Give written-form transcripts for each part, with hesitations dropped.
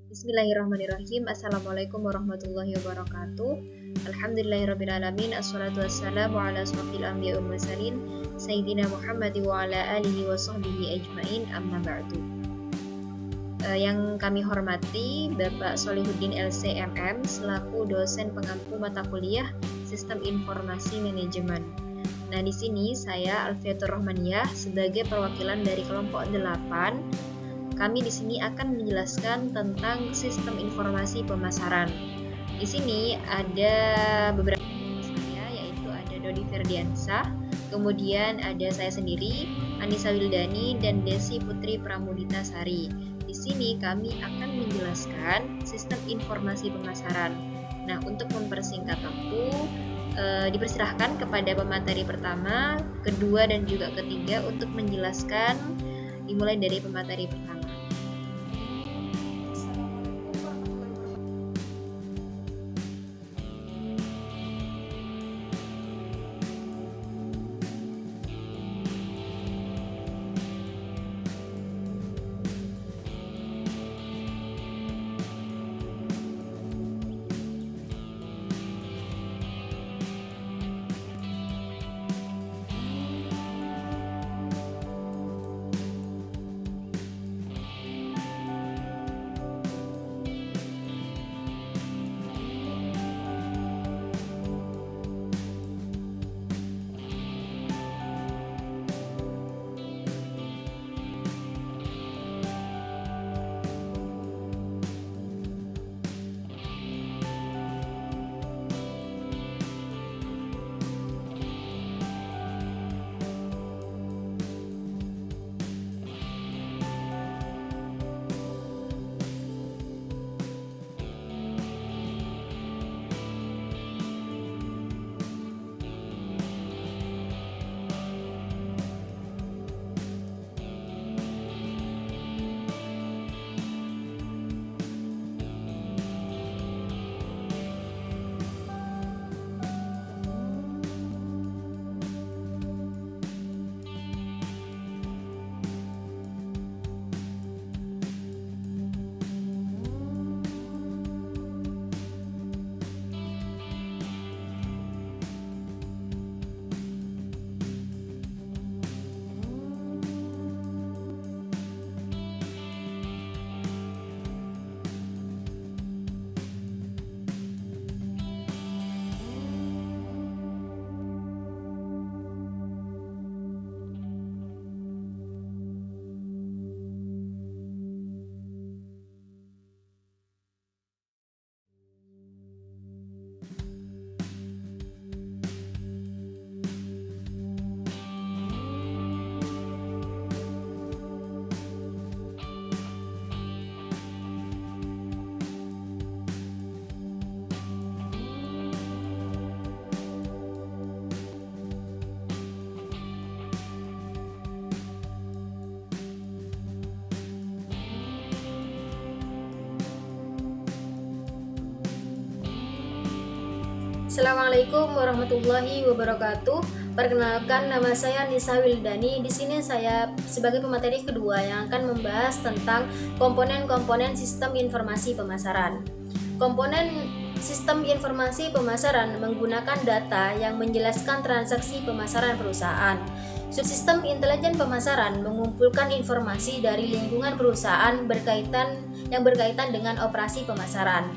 Bismillahirrahmanirrahim. Assalamualaikum warahmatullahi wabarakatuh. Alhamdulillahirrabbilalamin. Assalatu wassalamu ala asrafil anbiya wal mursalin Sayyidina Muhammad wa ala alihi wa sahbihi ajmain, amma ba'du. Yang kami hormati Bapak Solihuddin LCMM selaku dosen pengampu mata kuliah Sistem Informasi Manajemen. Nah, di sini saya Alfiatur Rahmaniyah sebagai perwakilan dari kelompok 8. Kami di sini akan menjelaskan tentang sistem informasi pemasaran. Di sini ada beberapa saya, yaitu ada Dodi Ferdiansa, kemudian ada saya sendiri, Anissa Wildani, dan Desi Putri Pramudita Sari. Di sini kami akan menjelaskan sistem informasi pemasaran. Nah, untuk mempersingkat waktu, dipersilahkan kepada pemateri pertama, kedua, dan juga ketiga untuk menjelaskan, dimulai dari pemateri pertama. Assalamualaikum warahmatullahi wabarakatuh. Perkenalkan, nama saya Anissa Wildani. Di sini saya sebagai pemateri kedua yang akan membahas tentang komponen-komponen sistem informasi pemasaran. Komponen sistem informasi pemasaran menggunakan data yang menjelaskan transaksi pemasaran perusahaan. Subsistem intelijen pemasaran mengumpulkan informasi dari lingkungan perusahaan yang berkaitan dengan operasi pemasaran.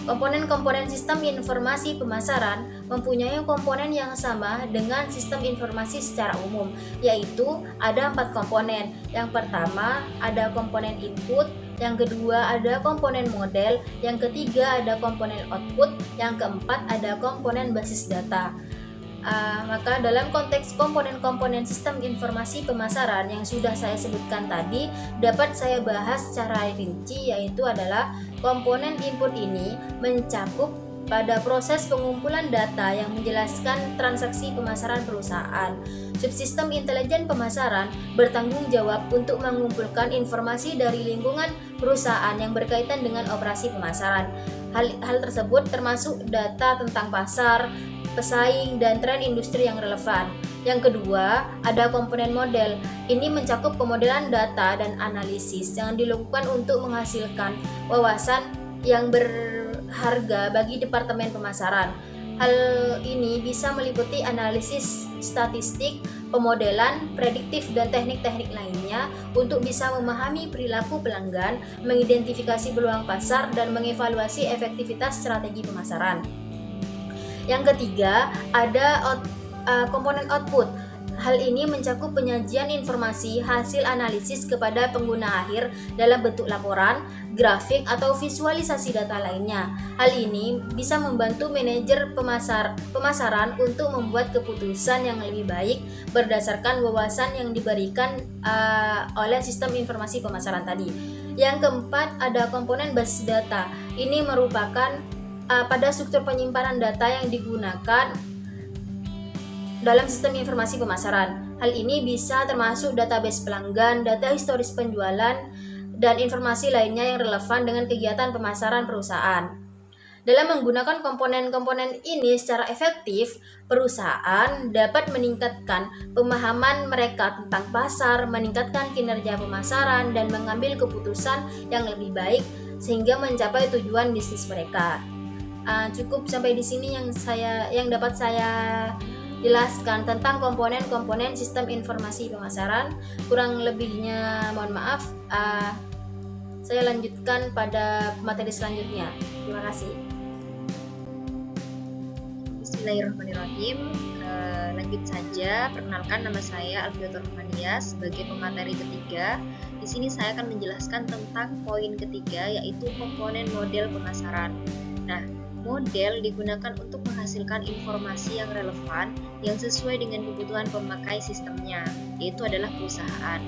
Komponen-komponen sistem informasi pemasaran mempunyai komponen yang sama dengan sistem informasi secara umum, yaitu ada 4 komponen. Yang pertama ada komponen input, yang kedua ada komponen model, yang ketiga ada komponen output, yang keempat ada komponen basis data. Maka dalam konteks komponen-komponen sistem informasi pemasaran yang sudah saya sebutkan tadi, dapat saya bahas secara rinci, yaitu adalah komponen input ini mencakup pada proses pengumpulan data yang menjelaskan transaksi pemasaran perusahaan. Subsistem intelijen pemasaran bertanggung jawab untuk mengumpulkan informasi dari lingkungan perusahaan yang berkaitan dengan operasi pemasaran. Hal tersebut termasuk data tentang pasar, pesaing, dan tren industri yang relevan. Yang kedua, ada komponen model. Ini mencakup pemodelan data dan analisis yang dilakukan untuk menghasilkan wawasan yang berharga bagi departemen pemasaran. Hal ini bisa meliputi analisis statistik, pemodelan, prediktif, dan teknik-teknik lainnya untuk bisa memahami perilaku pelanggan, mengidentifikasi peluang pasar, dan mengevaluasi efektivitas strategi pemasaran. Yang ketiga, ada komponen output. Hal ini mencakup penyajian informasi hasil analisis kepada pengguna akhir dalam bentuk laporan, grafik, atau visualisasi data lainnya. Hal ini bisa membantu manajer pemasaran untuk membuat keputusan yang lebih baik berdasarkan wawasan yang diberikan oleh sistem informasi pemasaran tadi. Yang keempat, ada komponen basis data. Ini merupakan pada struktur penyimpanan data yang digunakan dalam sistem informasi pemasaran. Hal ini bisa termasuk database pelanggan, data historis penjualan, dan informasi lainnya yang relevan dengan kegiatan pemasaran perusahaan. Dalam menggunakan komponen-komponen ini secara efektif, perusahaan dapat meningkatkan pemahaman mereka tentang pasar, meningkatkan kinerja pemasaran, dan mengambil keputusan yang lebih baik sehingga mencapai tujuan bisnis mereka. Cukup sampai di sini yang dapat saya jelaskan tentang komponen-komponen sistem informasi pemasaran. Kurang lebihnya mohon maaf. Saya lanjutkan pada materi selanjutnya. Terima kasih. Bismillahirrahmanirrahim. Lanjut saja. Perkenalkan, nama saya Alfiatur Rahmania sebagai pemateri ketiga. Di sini saya akan menjelaskan tentang poin ketiga, yaitu komponen model pemasaran. Nah, model digunakan untuk menghasilkan informasi yang relevan yang sesuai dengan kebutuhan pemakai sistemnya, yaitu adalah perusahaan.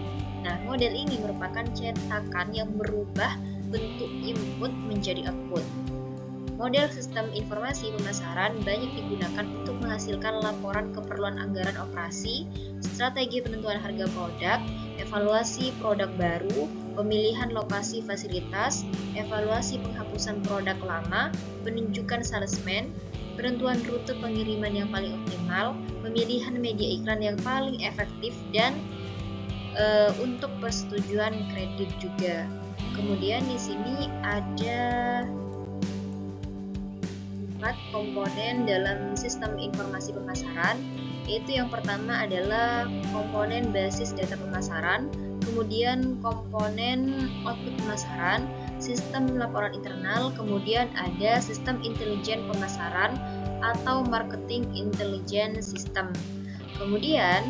Nah, model ini merupakan cetakan yang merubah bentuk input menjadi output. Model sistem informasi pemasaran banyak digunakan untuk menghasilkan laporan keperluan anggaran operasi, strategi penentuan harga produk, evaluasi produk baru, pemilihan lokasi fasilitas, evaluasi penghapusan produk lama, penunjukan salesman, penentuan rute pengiriman yang paling optimal, pemilihan media iklan yang paling efektif, dan untuk persetujuan kredit juga. Kemudian di sini ada 4 komponen dalam sistem informasi pemasaran, yaitu yang pertama adalah komponen basis data pemasaran, kemudian komponen output pemasaran, sistem laporan internal, kemudian ada sistem intelijen pemasaran atau marketing intelligence system. Kemudian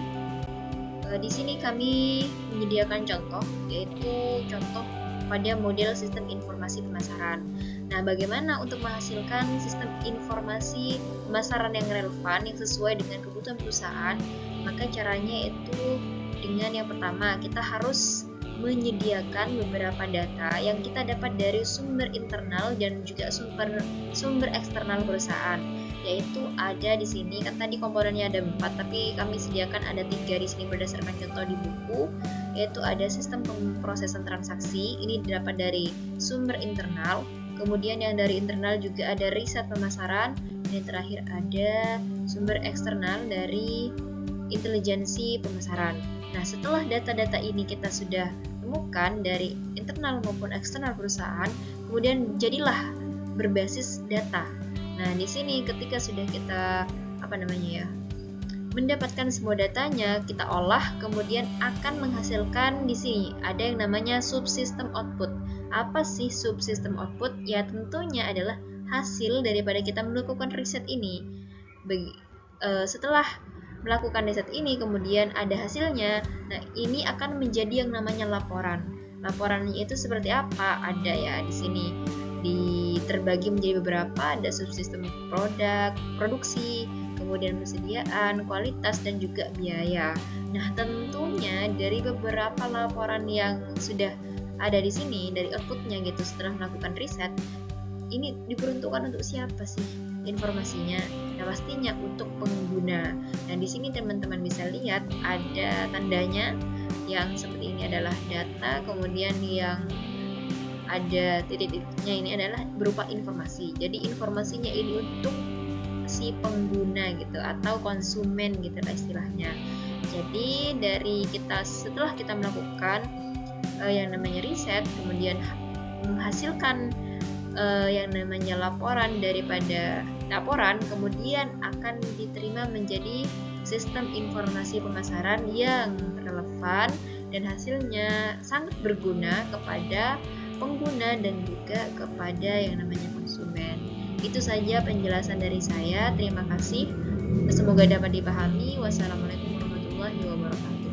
di sini kami menyediakan contoh, yaitu contoh pada model sistem informasi pemasaran. Nah, bagaimana untuk menghasilkan sistem informasi pemasaran yang relevan yang sesuai dengan kebutuhan perusahaan? Maka caranya itu dengan yang pertama, kita harus menyediakan beberapa data yang kita dapat dari sumber internal dan juga sumber eksternal perusahaan, yaitu ada di sini. Kan tadi komponennya ada 4, tapi kami sediakan ada 3 di sini berdasarkan contoh di buku, yaitu ada sistem pemrosesan transaksi, ini didapat dari sumber internal. Kemudian yang dari internal juga ada riset pemasaran, dan yang terakhir ada sumber eksternal dari intelijensi pemasaran. Nah, setelah data-data ini kita sudah temukan dari internal maupun eksternal perusahaan, kemudian jadilah berbasis data. Nah, di sini ketika sudah kita mendapatkan semua datanya, kita olah, kemudian akan menghasilkan di sini ada yang namanya subsystem output. Apa sih subsystem output? Ya, tentunya adalah hasil daripada kita melakukan riset ini. Setelah melakukan riset ini kemudian ada hasilnya. Nah, ini akan menjadi yang namanya laporan. Laporannya itu seperti apa? Ada ya di sini terbagi menjadi beberapa, ada subsistem produk, produksi, kemudian persediaan, kualitas, dan juga biaya. Nah, tentunya dari beberapa laporan yang sudah ada di sini, dari outputnya gitu setelah melakukan riset, ini diperuntukkan untuk siapa sih informasinya? Nah, pastinya untuk pengguna. Nah, di sini teman-teman bisa lihat ada tandanya yang seperti ini adalah data, kemudian yang ada titik-titiknya ini adalah berupa informasi. Jadi informasinya ini untuk si pengguna gitu atau konsumen gitu lah istilahnya. Jadi dari setelah kita melakukan yang namanya riset, kemudian menghasilkan yang namanya laporan, kemudian akan diterima menjadi sistem informasi pemasaran yang relevan dan hasilnya sangat berguna kepada pengguna dan juga kepada yang namanya konsumen. Itu saja penjelasan dari saya. Terima kasih. Semoga dapat dipahami. Wassalamualaikum warahmatullahi wabarakatuh.